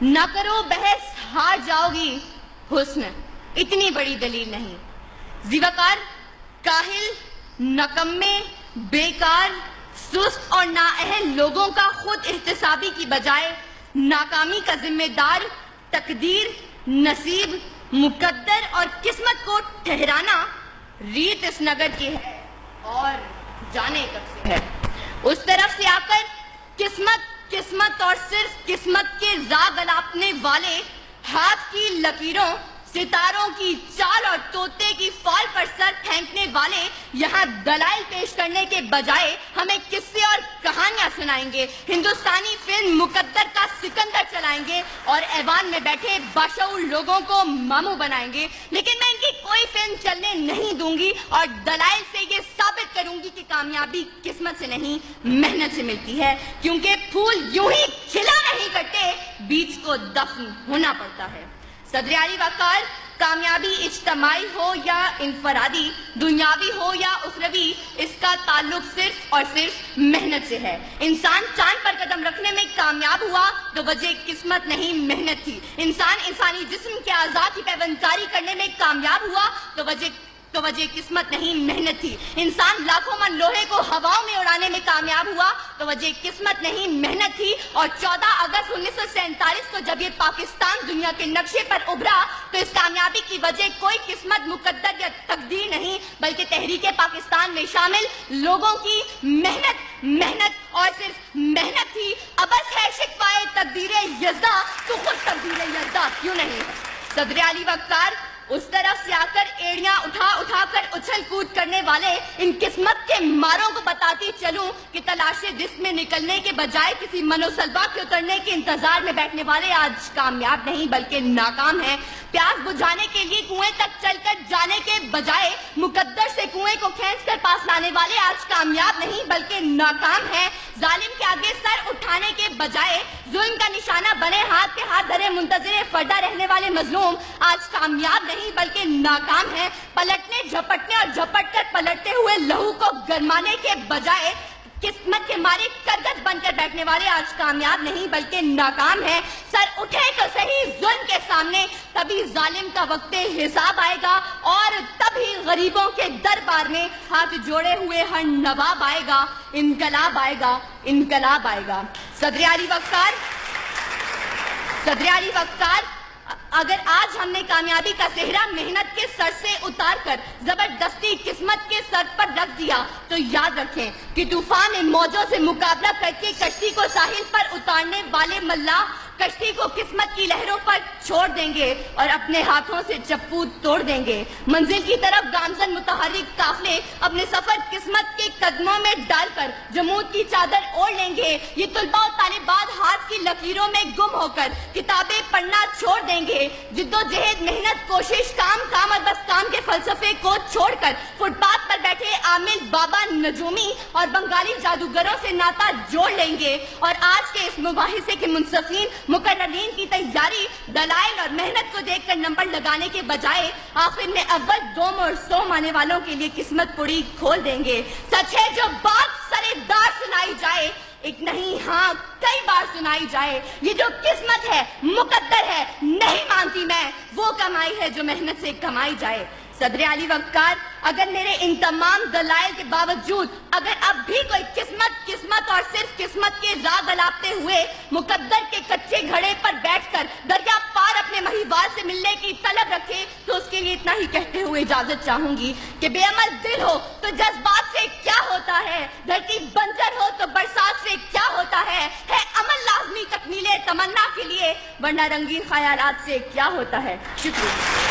ना करो बहस, हार जाओगी, हुस्न इतनी बड़ी दलील नहीं। ज़िवकार, काहिल, नकम्मे, बेकार, सुस्त और नाअहल लोगों का खुद एहतसाबी की बजाय नाकामी का जिम्मेदार तकदीर, नसीब, मुकद्दर और किस्मत को ठहराना रीत इस नगर की है और जाने कब से है। उस तरफ से आकर किस्मत किस्मत और सिर्फ किस्मत के राग अलापने वाले हाथ की लकीरों, सितारों की चाल और तोते की फाल पर सर फेंकने वाले यहाँ दलाइल पेश करने के बजाय हमें किस्से और कहानियां सुनाएंगे, हिंदुस्तानी फिल्म मुकद्दर का सिकंदर चलाएंगे और ऐवान में बैठे बाशऊर लोगों को मामू बनाएंगे। लेकिन मैं इनकी कोई फिल्म चलने नहीं दूंगी और दलाइल से ये साबित करूंगी कि कामयाबी किस्मत से नहीं, मेहनत से मिलती है, क्योंकि फूल यूं ही खिला नहीं करते, बीज को दफन होना पड़ता है। सदर आली वक़ार, कामयाबी इज्तमाई हो या इनफरादी, दुनियावी हो या उखरवी, इसका ताल्लुक सिर्फ और सिर्फ मेहनत से है। इंसान चांद पर कदम रखने में कामयाब हुआ तो वजह किस्मत नहीं, मेहनत थी। इंसान इंसानी जिस्म के आज़ाद की पैबंदकारी करने में कामयाब हुआ तो वजह किस्मत नहीं, मेहनत थी। इंसान लाखों मन लोहे को हवाओं में उड़ाने में कामयाब हुआ तो वजह किस्मत नहीं, मेहनत थी। और 14 अगस्त 1947 को जब ये पाकिस्तान दुनिया के नक्शे पर उभरा तो इस कामयाबी की वजह कोई किस्मत, मुकद्दर या तकदीर नहीं, बल्कि तहरीके पाकिस्तान में शामिल लोगों की मेहनत और सिर्फ मेहनत थी। अबस है शिकवाए तकदीरे यज़्दा तो खुद तकदीरे यज़्दा क्यों नहीं है। सदर आली वक़ार, उस तरफ से आकर एड़ियां उठा कर उछल कूद करने वाले इन किस्मत के मारों को बताती चलूं कि तलाशे जिस्म में निकलने के बजाय किसी मनोसलबा के उतरने के इंतजार में बैठने वाले आज कामयाब नहीं बल्कि नाकाम हैं। प्यास बुझाने के लिए कुएं तक चलकर जाने के बजाय मुकद्दर से कुएं को खींचकर पास लाने वाले आज कामयाब नहीं बल्कि नाकाम हैं। जालिम के आगे सर उठाने के बजाय जुल्म का निशाना बने हाथ पे हाथ धरे मुंतज़िर फरदा रहने वाले मजलूम आज कामयाब नहीं बल्कि नाकाम हैं। पलटने, झपटने और झपट कर पलटते हुए लहू को गरमाने के बजाय किस्मत के मारे करगस बनकर बैठने वाले आज कामयाब नहीं बल्कि नाकाम हैं। सर उठे तो सही जुल्म के सामने, तभी जालिम का वक्त हिसाब आएगा और तभी गरीबों के दरबार में हाथ जोड़े हुए हर नवाब आएगा, इनकलाब आएगा, इनकलाब आएगा। सदर आली वक़ार, अगर आज हमने कामयाबी का सेहरा मेहनत के सर से उतार कर जबरदस्ती किस्मत के सर पर रख दिया तो याद रखें कि तूफान में मौजों से मुकाबला करके कश्ती को साहिल पर उतारने वाले मल्लाह कश्ती को किस्मत की लहरों पर छोड़ देंगे और अपने हाथों से चप्पू तोड़ देंगे। मंजिल की तरफ गामजन मुतहर्रिक काफले अपने सफर किस्मत के कदमों में डालकर जमूद की चादर ओढ़ लेंगे। ये तुलबा और तालिबात हाथ की लकीरों में गुम होकर किताबें पढ़ना छोड़ देंगे। जिद्दोजहद, मेहनत, कोशिश, काम और बस काम के फलसफे को छोड़कर फुटपाथ पर बैठे आमिर, बाबा, नजूमी और बंगाली जादूगरों से नाता जोड़ लेंगे और आज के इस मुबाहिसे के मुंसफीन मुकर्ररीन की तैयारी दलाइल और मेहनत को देखकर नंबर लगाने के बजाय आखिर में अव्वल, दोम और सोम आने वालों के लिए किस्मत पुड़ी खोल देंगे। सच है जो बात सरेदार सुनाई जाए, एक नहीं हाँ कई बार सुनाई जाए, ये जो किस्मत है, मुकद्दर है, नहीं मानती मैं वो कमाई है जो मेहनत से कमाई जाए। सदर आली वक़ार, अगर मेरे इन तमाम दलाइल के बावजूद अगर अब भी कोई किस्मत और सिर्फ किस्मत के राग अलापते हुए मुकद्दर के कच्चे घड़े पर बैठकर दरिया पार अपने महिवाल से मिलने की तलब रखे तो उसके लिए इतना ही कहते हुए इजाजत चाहूंगी कि बेअमल दिल हो तो जज्बात से क्या होता है, धरती बंजर हो तो बरसात से क्या होता है अमल लाजमी तकमीले तमन्ना के लिए, वरना रंगीन ख्यालात से क्या होता है। शुक्रिया।